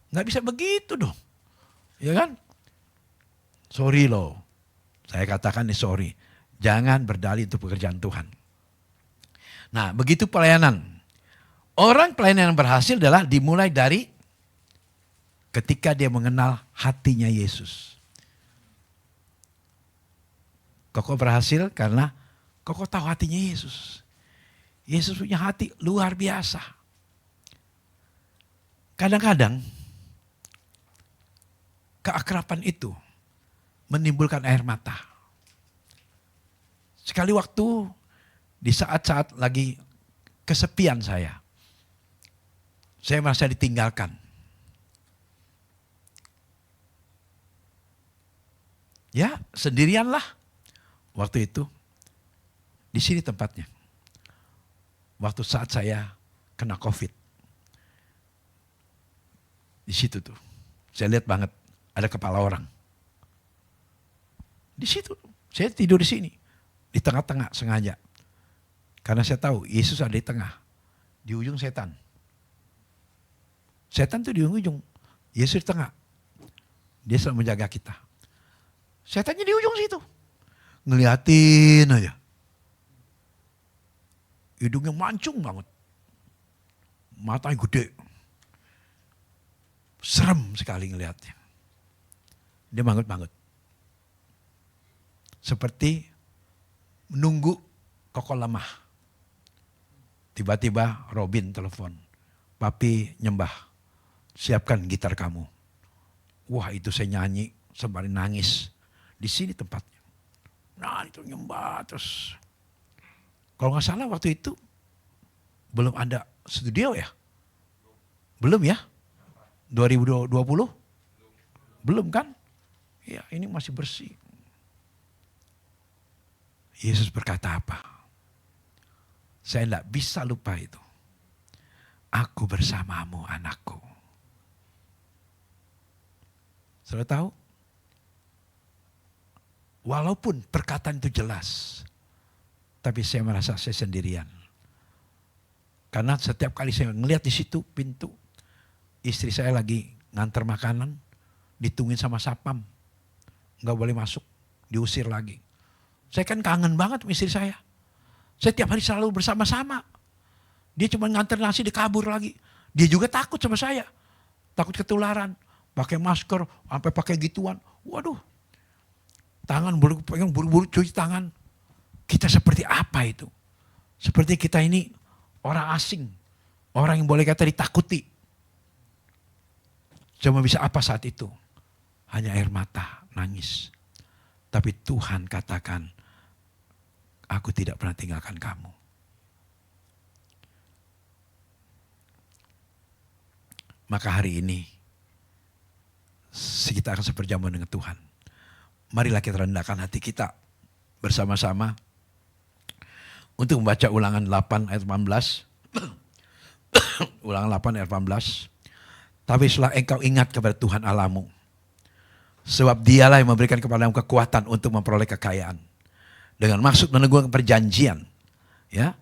Nggak bisa begitu dong. Ya kan? Sorry loh. Saya katakan nih sorry. Jangan berdalih untuk pekerjaan Tuhan. Nah begitu pelayanan. Orang pelayanan yang berhasil adalah dimulai dari ketika dia mengenal hatinya Yesus. Koko berhasil karena Koko tahu hatinya Yesus. Yesus punya hati luar biasa. Kadang-kadang keakraban itu menimbulkan air mata. Sekali waktu di saat-saat lagi kesepian saya merasa ditinggalkan. Ya sendirianlah waktu itu. Di sini tempatnya. Waktu saat saya kena COVID. Di situ tuh. Saya lihat banget ada kepala orang. Di situ. Saya tidur di sini. Di tengah-tengah sengaja. Karena saya tahu Yesus ada di tengah. Di ujung setan. Setan tuh di ujung. Yesus di tengah. Dia selalu menjaga kita. Setannya di ujung situ. Ngeliatin aja. Hidungnya mancung banget. Matanya gede. Serem sekali ngeliatnya. Dia banget. Seperti menunggu Koko lemah. Tiba-tiba Robin telepon. Papi nyembah. Siapkan gitar kamu. Wah itu saya nyanyi sembari nangis. Di sini tempatnya. Nah itu nyembah terus. Kalau nggak salah waktu itu belum ada studio ya? Belum ya? 2020? Belum kan? Ya ini masih bersih. Yesus berkata apa? Saya tidak bisa lupa itu. Aku bersamamu anakku. Saudara tahu? Walaupun perkataan itu jelas. Tapi saya merasa saya sendirian. Karena setiap kali saya ngelihat di situ pintu. Istri saya lagi nganter makanan. Ditungguin sama sapam. Nggak boleh masuk. Diusir lagi. Saya kan kangen banget sama istri saya. Saya tiap hari selalu bersama-sama. Dia cuma nganter nasi, dia kabur lagi. Dia juga takut sama saya. Takut ketularan. Pakai masker, sampai pakai gituan. Waduh. Tangan buru-buru cuci tangan. Kita seperti apa itu? Seperti kita ini orang asing. Orang yang boleh kata ditakuti. Cuma bisa apa saat itu? Hanya air mata, nangis. Tapi Tuhan katakan, aku tidak pernah tinggalkan kamu. Maka hari ini, kita akan seperjamuan dengan Tuhan. Marilah kita rendahkan hati kita bersama-sama untuk membaca Ulangan 8 ayat 18. Ulangan 8 ayat 18. Tapi setelah engkau ingat kepada Tuhan Allahmu, sebab dialah yang memberikan kepadamu kekuatan untuk memperoleh kekayaan. Dengan maksud meneguhkan perjanjian. Ya,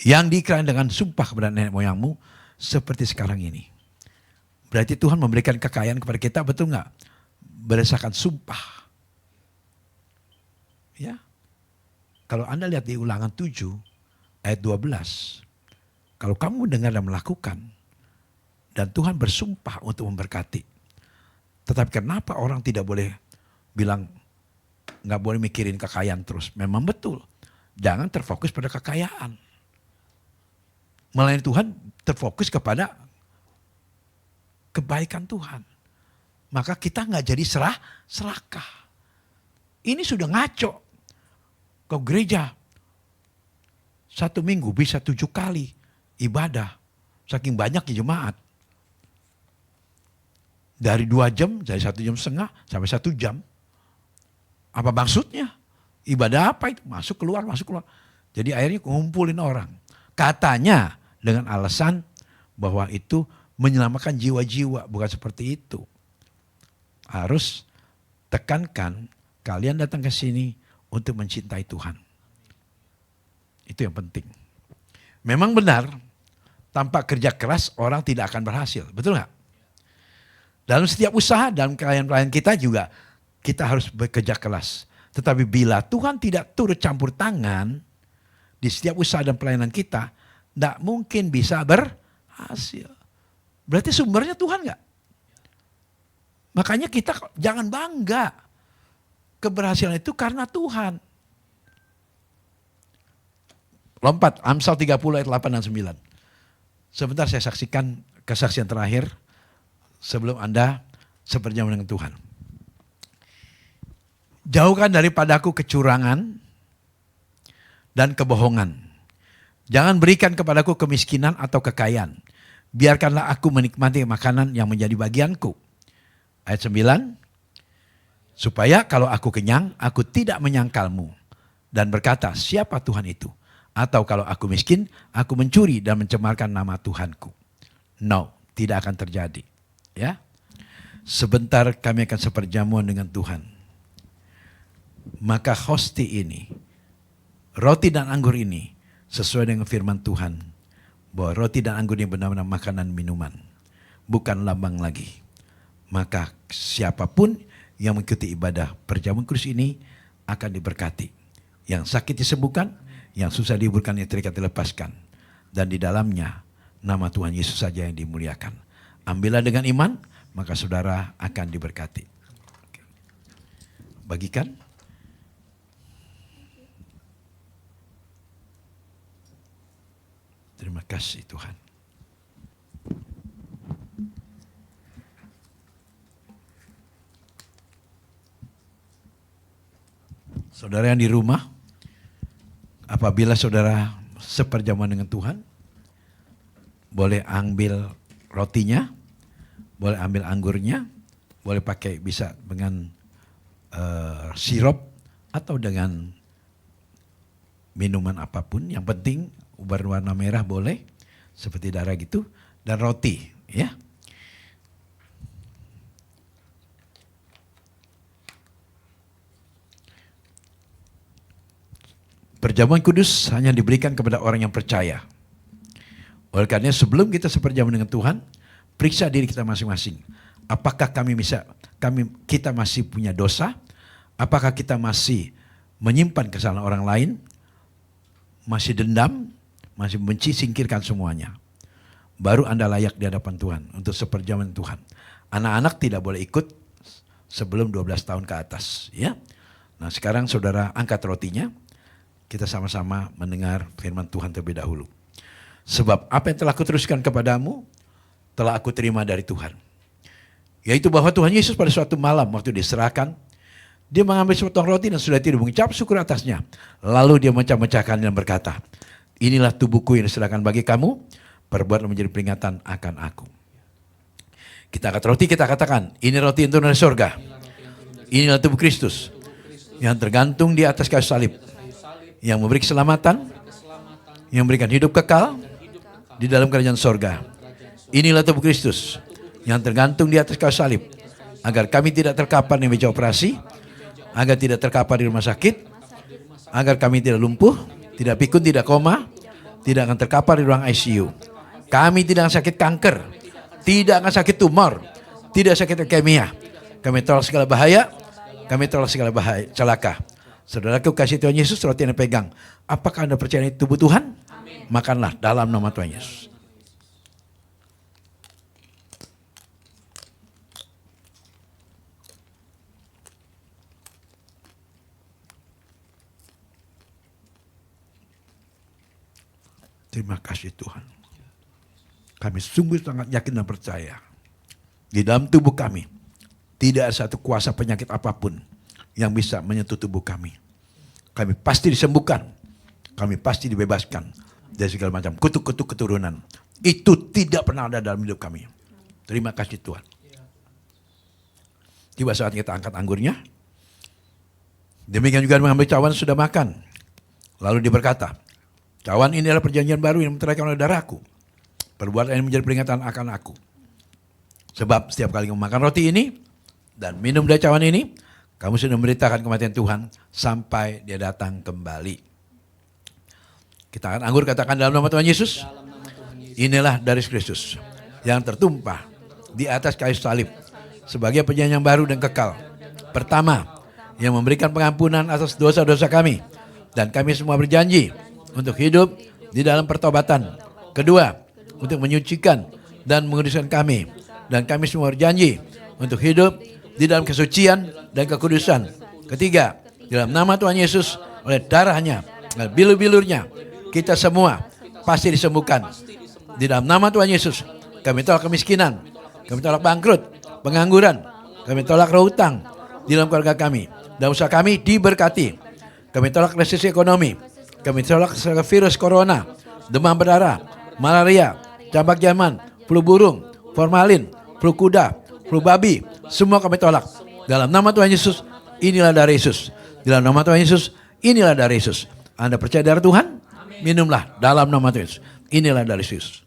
yang diikrarkan dengan sumpah kepada nenek moyangmu seperti sekarang ini. Berarti Tuhan memberikan kekayaan kepada kita, betul nggak? Berdasarkan sumpah. Ya. Kalau Anda lihat di Ulangan 7 ayat 12. Kalau kamu mendengar dan melakukan. Dan Tuhan bersumpah untuk memberkati. Tetapi kenapa orang tidak boleh bilang, nggak boleh mikirin kekayaan terus. Memang betul. Jangan terfokus pada kekayaan. Melainkan Tuhan terfokus kepada kebaikan Tuhan. Maka kita nggak jadi serakah. Ini sudah ngaco. Kau gereja 1 minggu bisa 7 kali ibadah. Saking banyaknya jemaat. Dari 2 jam, dari 1,5 jam sampai 1 jam. Apa maksudnya? Ibadah apa itu? Masuk keluar. Jadi akhirnya ngumpulin orang. Katanya dengan alasan bahwa itu menyelamatkan jiwa-jiwa. Bukan seperti itu. Harus tekankan kalian datang ke sini untuk mencintai Tuhan. Itu yang penting. Memang benar, tanpa kerja keras orang tidak akan berhasil. Betul nggak? Dalam setiap usaha, dalam pelayan-pelayan kita juga, kita harus bekerja keras. Tetapi bila Tuhan tidak turut campur tangan di setiap usaha dan pelayanan kita, tidak mungkin bisa berhasil. Berarti sumbernya Tuhan nggak? Makanya kita jangan bangga. Keberhasilan itu karena Tuhan. Lompat, Amsal 30 ayat 8 dan 9. Sebentar saya saksikan kesaksian terakhir. Sebelum Anda seperjamuan dengan Tuhan. Jauhkan daripadaku kecurangan dan kebohongan. Jangan berikan kepadaku kemiskinan atau kekayaan. Biarkanlah aku menikmati makanan yang menjadi bagianku. Ayat 9. Supaya kalau aku kenyang, aku tidak menyangkalmu. Dan berkata, siapa Tuhan itu? Atau kalau aku miskin, aku mencuri dan mencemarkan nama Tuhanku. No, tidak akan terjadi. Ya, sebentar kami akan seperjamuan dengan Tuhan. Maka hosti ini, roti dan anggur ini, sesuai dengan firman Tuhan, bahwa roti dan anggur ini benar-benar makanan minuman, bukan lambang lagi. Maka siapapun yang mengikuti ibadah perjamuan kudus ini akan diberkati. Yang sakit disembuhkan, yang susah dihiburkan, yang terikat dilepaskan. Dan di dalamnya nama Tuhan Yesus saja yang dimuliakan. Ambillah dengan iman, maka saudara akan diberkati. Bagikan. Terima kasih Tuhan. Saudara yang di rumah, apabila saudara seperjamuan dengan Tuhan, boleh ambil rotinya, boleh ambil anggurnya, boleh pakai bisa dengan sirup atau dengan minuman apapun. Yang penting berwarna merah boleh, seperti darah gitu, dan roti, ya. Perjamuan kudus hanya diberikan kepada orang yang percaya. Oleh karena sebelum kita seperjamuan dengan Tuhan, periksa diri kita masing-masing. Apakah kita masih punya dosa? Apakah kita masih menyimpan kesalahan orang lain? Masih dendam? Masih benci? Singkirkan semuanya. Baru Anda layak di hadapan Tuhan untuk seperjamuan Tuhan. Anak-anak tidak boleh ikut sebelum 12 tahun ke atas, ya. Nah, sekarang saudara angkat rotinya. Kita sama-sama mendengar firman Tuhan terlebih dahulu. Sebab apa yang telah kuteruskan kepadamu, telah aku terima dari Tuhan. Yaitu bahwa Tuhan Yesus pada suatu malam waktu diserahkan, dia mengambil sepotong roti dan sudah tidur mengucap syukur atasnya. Lalu dia mecah-mecahkan dan berkata, inilah tubuhku yang diserahkan bagi kamu, perbuatlah menjadi peringatan akan aku. Kita angkat roti, kita katakan, ini roti yang turun dari surga. Inilah tubuh Kristus yang tergantung di atas kayu salib, yang memberi keselamatan, yang memberikan hidup kekal di dalam kerajaan sorga. Inilah tubuh Kristus yang tergantung di atas kayu salib, agar kami tidak terkapar di meja operasi, agar tidak terkapar di rumah sakit, agar kami tidak lumpuh, tidak pikun, tidak koma, tidak akan terkapar di ruang ICU. Kami tidak akan sakit kanker, tidak akan sakit tumor, tidak sakit leukemia. Kami tolak segala bahaya, kami tolak segala bahaya celaka. Saudaraku kasih Tuhan Yesus, roti yang pegang. Apakah Anda percaya ini tubuh Tuhan? Amin. Makanlah dalam nama Tuhan Yesus. Terima kasih Tuhan. Kami sungguh sangat yakin dan percaya. Di dalam tubuh kami tidak ada satu kuasa penyakit apapun yang bisa menyentuh tubuh kami. Kami pasti disembuhkan. Kami pasti dibebaskan dari segala macam kutuk-kutuk keturunan. Itu tidak pernah ada dalam hidup kami. Terima kasih Tuhan. Tiba saat kita angkat anggurnya. Demikian juga mengambil cawan sudah makan. Lalu dia berkata, cawan ini adalah perjanjian baru yang meteraikan oleh darahku. Perbuatan ini menjadi peringatan akan aku. Sebab setiap kali kamu makan roti ini dan minum dari cawan ini, kamu sudah memberitakan kematian Tuhan sampai dia datang kembali. Kita akan anggur, katakan dalam nama Tuhan Yesus. Inilah darah Kristus yang tertumpah di atas kayu salib sebagai perjanjian baru dan kekal. Pertama, yang memberikan pengampunan atas dosa-dosa kami. Dan kami semua berjanji untuk hidup di dalam pertobatan. Kedua, untuk menyucikan dan menguduskan kami. Dan kami semua berjanji untuk hidup di dalam kesucian dan kekudusan. Ketiga, dalam nama Tuhan Yesus, oleh darahnya, dan bilur-bilurnya, kita semua pasti disembuhkan. Di dalam nama Tuhan Yesus, kami tolak kemiskinan, kami tolak bangkrut, pengangguran, kami tolak roh hutang di dalam keluarga kami. Dan usaha kami diberkati. Kami tolak resesi ekonomi, kami tolak virus corona, demam berdarah, malaria, campak jaman, flu burung, formalin, flu kuda, flu babi, semua kami tolak. Dalam nama Tuhan Yesus, inilah darah Yesus. Dalam nama Tuhan Yesus, inilah darah Yesus. Anda percaya darah Tuhan? Minumlah dalam nama Tuhan Yesus. Inilah darah Yesus.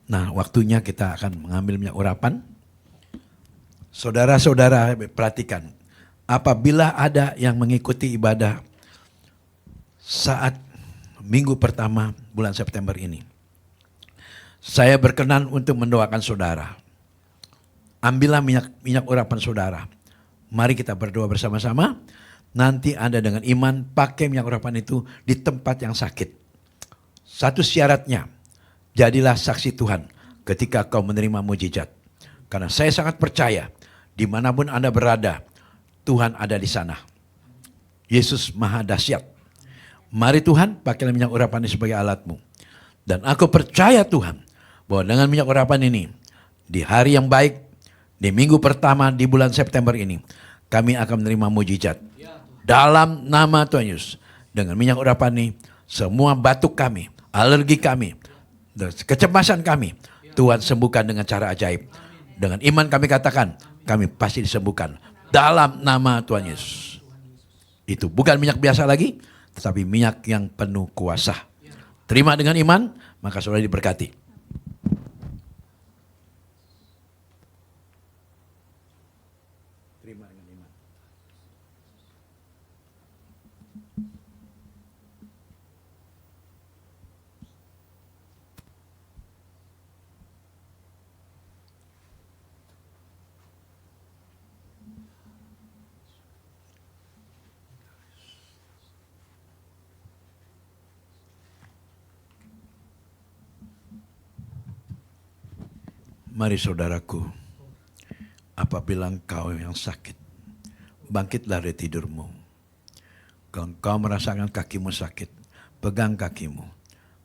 Nah, waktunya kita akan mengambil minyak urapan. Saudara-saudara perhatikan. Apabila ada yang mengikuti ibadah saat minggu pertama bulan September ini, saya berkenan untuk mendoakan saudara. Ambillah minyak urapan saudara. Mari kita berdoa bersama-sama. Nanti Anda dengan iman pakai minyak urapan itu di tempat yang sakit. Satu syaratnya, jadilah saksi Tuhan ketika kau menerima mujizat. Karena saya sangat percaya, dimanapun Anda berada, Tuhan ada di sana. Yesus maha dahsyat. Mari Tuhan, pakailah minyak urapan ini sebagai alatmu. Dan aku percaya Tuhan, bahwa dengan minyak urapan ini, di hari yang baik, di minggu pertama di bulan September ini, kami akan menerima mujizat. Dalam nama Tuhan Yesus. Dengan minyak urapani, semua batuk kami, alergi kami, kecemasan kami, Tuhan sembuhkan dengan cara ajaib. Dengan iman kami katakan, kami pasti disembuhkan. Dalam nama Tuhan Yesus. Itu bukan minyak biasa lagi, tetapi minyak yang penuh kuasa. Terima dengan iman, maka saudara diberkati. Terima dengan iman. Mari saudaraku, apabila engkau yang sakit, bangkitlah dari tidurmu. Kalau engkau merasakan kakimu sakit, pegang kakimu.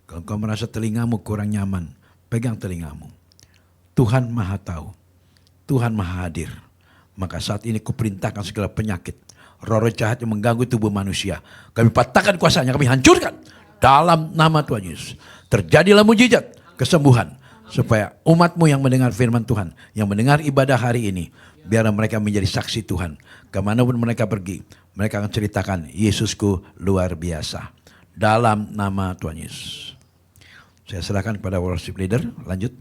Kalau engkau merasa telingamu kurang nyaman, pegang telingamu. Tuhan Maha Tahu, Tuhan Maha Hadir. Maka saat ini kuperintahkan segala penyakit, roh-roh jahat yang mengganggu tubuh manusia, kami patahkan kuasanya, kami hancurkan dalam nama Tuhan Yesus. Terjadilah mujizat, kesembuhan, supaya umatmu yang mendengar firman Tuhan, yang mendengar ibadah hari ini, biar mereka menjadi saksi Tuhan. Kemanapun mereka pergi, mereka akan ceritakan, Yesusku luar biasa. Dalam nama Tuhan Yesus. Saya serahkan kepada worship leader, lanjut.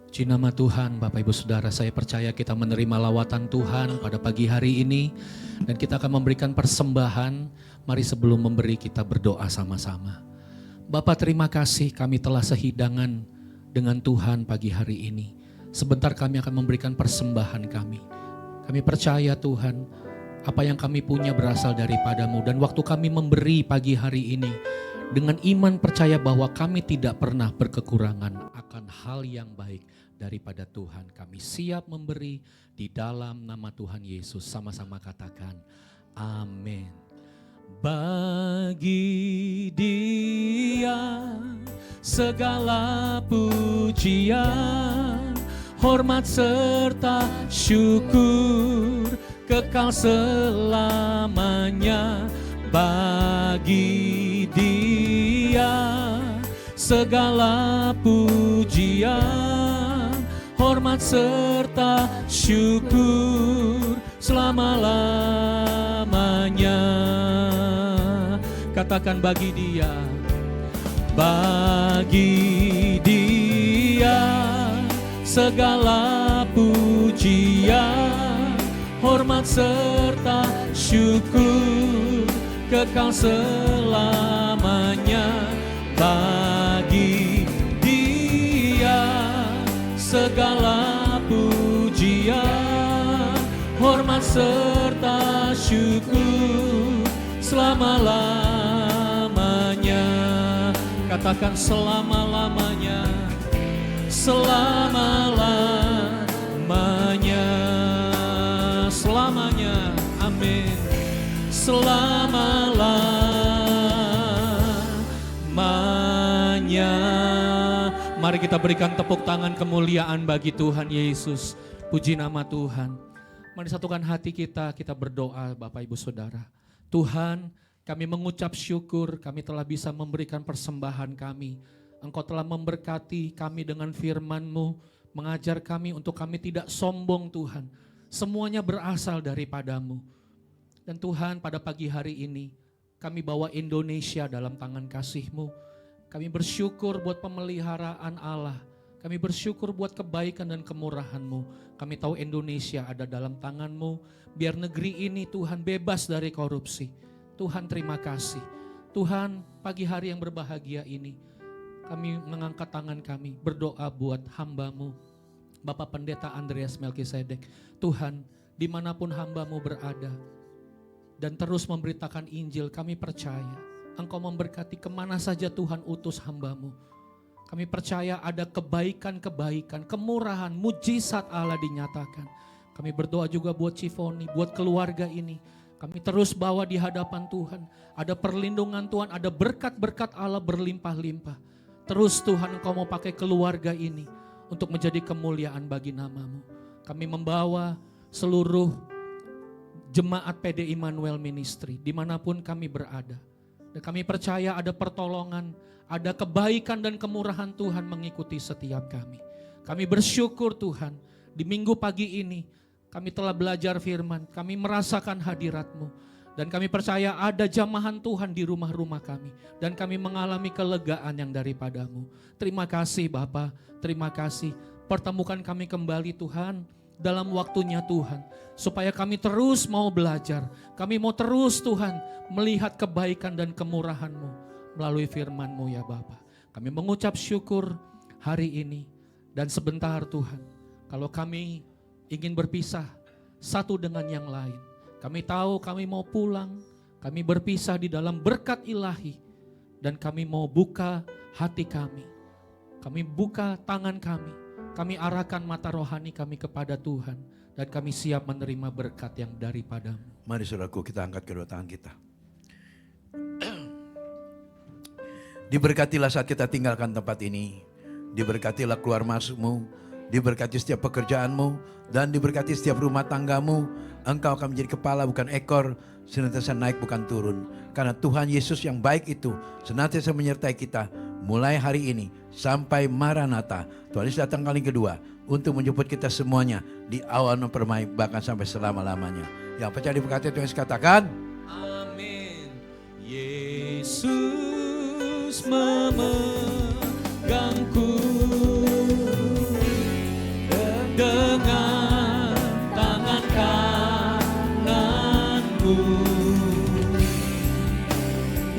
Puji nama Tuhan, Bapak Ibu Saudara, saya percaya kita menerima lawatan Tuhan pada pagi hari ini. Dan kita akan memberikan persembahan. Mari sebelum memberi kita berdoa sama-sama. Bapak, terima kasih kami telah sehidangan dengan Tuhan pagi hari ini. Sebentar kami akan memberikan persembahan kami. Kami percaya Tuhan, apa yang kami punya berasal daripadamu. Dan waktu kami memberi pagi hari ini, dengan iman percaya bahwa kami tidak pernah berkekurangan akan hal yang baik daripada Tuhan. Kami siap memberi di dalam nama Tuhan Yesus. Sama-sama katakan, amin. Bagi Dia segala pujian, hormat serta syukur kekal selamanya. Bagi Dia segala pujian, hormat serta syukur selama-lamanya. Katakan bagi Dia, bagi Dia segala pujian, hormat serta syukur kekal selamanya. Bagi Dia segala pujian, hormat serta syukur selama-lamanya. Katakan selama-lamanya, selama-lamanya, selamanya, amin. Selama-lamanya. Mari kita berikan tepuk tangan kemuliaan bagi Tuhan Yesus. Puji nama Tuhan. Mari satukan hati kita berdoa Bapak Ibu Saudara. Tuhan, kami mengucap syukur kami telah bisa memberikan persembahan kami. Engkau telah memberkati kami dengan firman-Mu, mengajar kami untuk kami tidak sombong Tuhan. Semuanya berasal daripadamu. Dan Tuhan, pada pagi hari ini kami bawa Indonesia dalam tangan kasih-Mu. Kami bersyukur buat pemeliharaan Allah. Kami bersyukur buat kebaikan dan kemurahan-Mu. Kami tahu Indonesia ada dalam tangan-Mu. Biar negeri ini Tuhan bebas dari korupsi. Tuhan, terima kasih. Tuhan, pagi hari yang berbahagia ini, kami mengangkat tangan kami, berdoa buat hamba-Mu, Bapak Pendeta Andreas Melkisedek. Tuhan, dimanapun hamba-Mu berada, dan terus memberitakan Injil, kami percaya Engkau memberkati kemana saja Tuhan utus hamba-Mu. Kami percaya ada kebaikan-kebaikan, kemurahan, mujizat Allah dinyatakan. Kami berdoa juga buat Cifoni, buat keluarga ini. Kami terus bawa di hadapan Tuhan. Ada perlindungan Tuhan, ada berkat-berkat Allah berlimpah-limpah. Terus Tuhan, Engkau mau pakai keluarga ini untuk menjadi kemuliaan bagi nama-Mu. Kami membawa seluruh jemaat PD Immanuel Ministry, dimanapun kami berada. Dan kami percaya ada pertolongan, ada kebaikan dan kemurahan Tuhan mengikuti setiap kami. Kami bersyukur Tuhan, di minggu pagi ini kami telah belajar firman, kami merasakan hadirat-Mu. Dan kami percaya ada jamahan Tuhan di rumah-rumah kami. Dan kami mengalami kelegaan yang daripada-Mu. Terima kasih Bapa, terima kasih. Pertemukan kami kembali Tuhan dalam waktunya Tuhan. Supaya kami terus mau belajar. Kami mau terus Tuhan melihat kebaikan dan kemurahan-Mu melalui firman-Mu ya Bapa. Kami mengucap syukur hari ini. Dan sebentar Tuhan, kalau kami ingin berpisah satu dengan yang lain. Kami tahu kami mau pulang, kami berpisah di dalam berkat ilahi. Dan kami mau buka hati kami. Kami buka tangan kami arahkan mata rohani kami kepada Tuhan. Dan kami siap menerima berkat yang daripada-Mu. Mari saudaraku, kita angkat kedua tangan kita. Diberkatilah saat kita tinggalkan tempat ini. Diberkatilah keluar masukmu. Diberkati setiap pekerjaanmu. Dan diberkati setiap rumah tanggamu. Engkau akan menjadi kepala bukan ekor. Senantiasa naik bukan turun. Karena Tuhan Yesus yang baik itu senantiasa menyertai kita. Mulai hari ini sampai Maranatha. Tuhan Yesus datang kali kedua. Untuk menjemput kita semuanya. Di awan permai bahkan sampai selama-lamanya. Yang percaya diberkati Tuhan Yesus katakan. Amin. Yesus memegangku dengan tangan kananmu.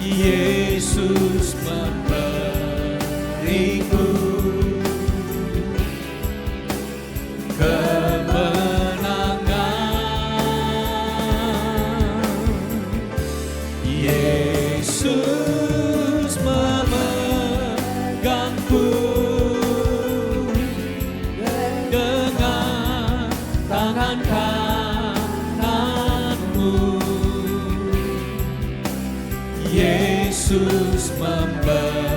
Yesus memberiku kemenangan. Yesus memegangku dengan tangan kananmu. Yesus memberiku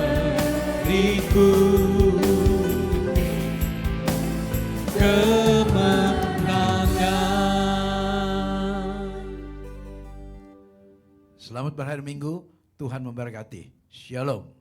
kemenangan. Selamat berhari Minggu. Tuhan memberkati. Shalom.